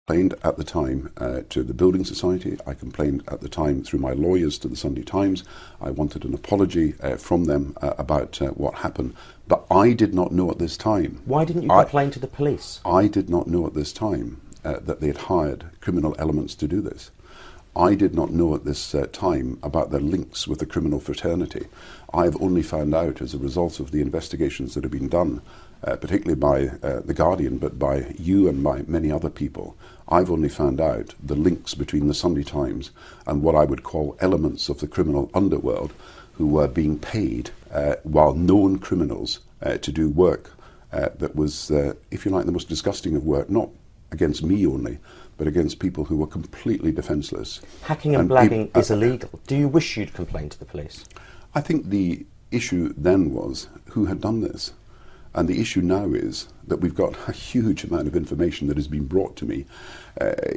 complained at the time to the Building Society. I complained at the time through my lawyers to the Sunday Times. I wanted an apology from them about what happened. But I did not know at this time. Why didn't you complain to the police? I did not know at this time that they had hired criminal elements to do this. I did not know at this time about their links with the criminal fraternity. I've only found out as a result of the investigations that have been done, particularly by The Guardian, but by you and by many other people. I've only found out the links between the Sunday Times and what I would call elements of the criminal underworld who were being paid while known criminals to do work that was, if you like, the most disgusting of work, not against me only, but against people who were completely defenceless. Hacking and blagging is illegal. Do you wish you'd complained to the police? I think the issue then was who had done this. And the issue now is that we've got a huge amount of information that has been brought to me,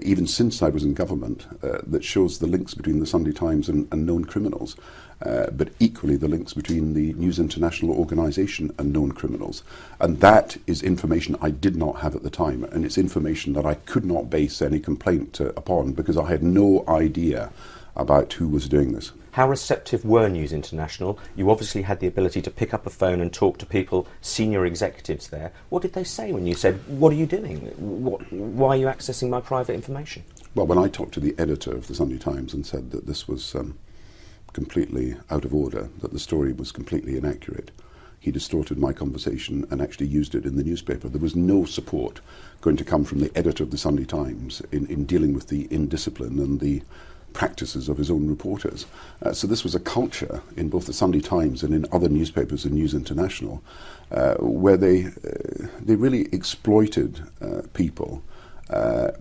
even since I was in government, that shows the links between the Sunday Times and known criminals, but equally the links between the News International organisation and known criminals. And that is information I did not have at the time, and it's information that I could not base any complaint upon because I had no idea about who was doing this. How receptive were News International? You obviously had the ability to pick up a phone and talk to people, senior executives there. What did they say when you said, what are you doing? Why are you accessing my private information? Well, when I talked to the editor of the Sunday Times and said that this was completely out of order, that the story was completely inaccurate, he distorted my conversation and actually used it in the newspaper. There was no support going to come from the editor of the Sunday Times in dealing with the indiscipline and the practices of his own reporters. So this was a culture in both the Sunday Times and in other newspapers and News International where they really exploited people.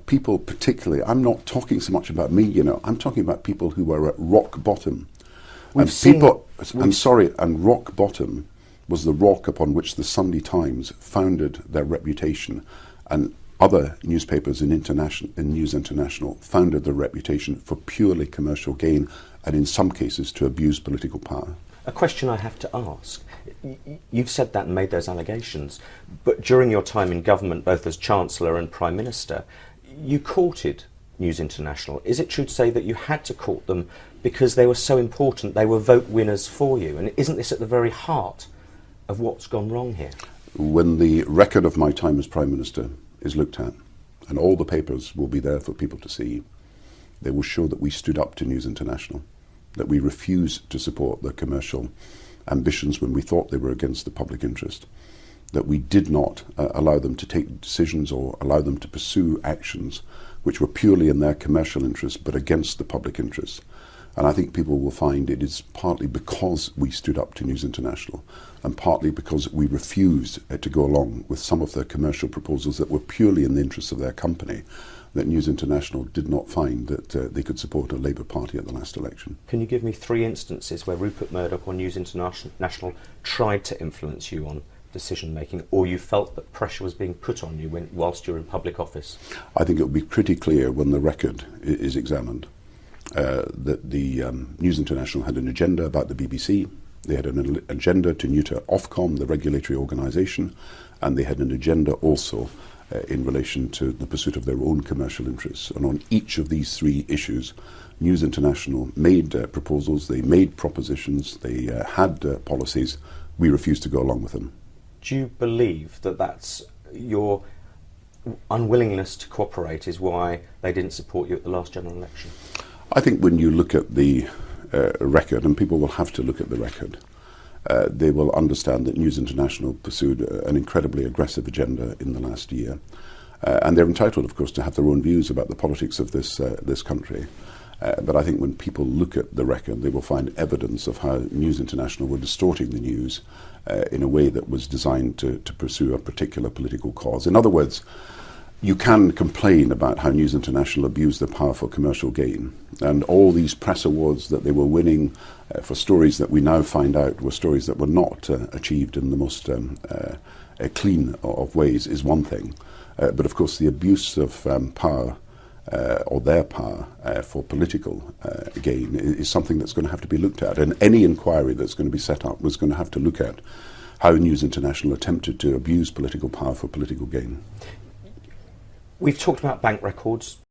People particularly, I'm not talking so much about me, you know, I'm talking about people who were at rock bottom. And rock bottom was the rock upon which the Sunday Times founded their reputation, and other newspapers in News International founded their reputation for purely commercial gain and in some cases to abuse political power. A question I have to ask. You've said that and made those allegations, but during your time in government, both as Chancellor and Prime Minister, you courted News International. Is it true to say that you had to court them because they were so important, they were vote winners for you? And isn't this at the very heart of what's gone wrong here? When the record of my time as Prime Minister is looked at, and all the papers will be there for people to see, they will show that we stood up to News International, that we refused to support their commercial ambitions when we thought they were against the public interest, that we did not allow them to take decisions or allow them to pursue actions which were purely in their commercial interest but against the public interest. And I think people will find it is partly because we stood up to News International and partly because we refused to go along with some of their commercial proposals that were purely in the interests of their company, that News International did not find that they could support a Labour Party at the last election. Can you give me 3 instances where Rupert Murdoch or News International tried to influence you on decision making, or you felt that pressure was being put on you whilst you were in public office? I think it will be pretty clear when the record is examined that the News International had an agenda about the BBC, they had an agenda to neuter Ofcom, the regulatory organisation, and they had an agenda also in relation to the pursuit of their own commercial interests. And on each of these 3 issues, News International made proposals, they made propositions, they had policies. We refused to go along with them. Do you believe that that's your unwillingness to cooperate is why they didn't support you at the last general election? I think when you look at the record, and people will have to look at the record, they will understand that News International pursued an incredibly aggressive agenda in the last year. And they're entitled, of course, to have their own views about the politics of this country. But I think when people look at the record, they will find evidence of how News International were distorting the news in a way that was designed to pursue a particular political cause. In other words, you can complain about how News International abused their power for commercial gain, and all these press awards that they were winning for stories that we now find out were stories that were not achieved in the most clean of ways is one thing. But of course the abuse of power or their power for political gain is something that's going to have to be looked at, and any inquiry that's going to be set up was going to have to look at how News International attempted to abuse political power for political gain. We've talked about bank records.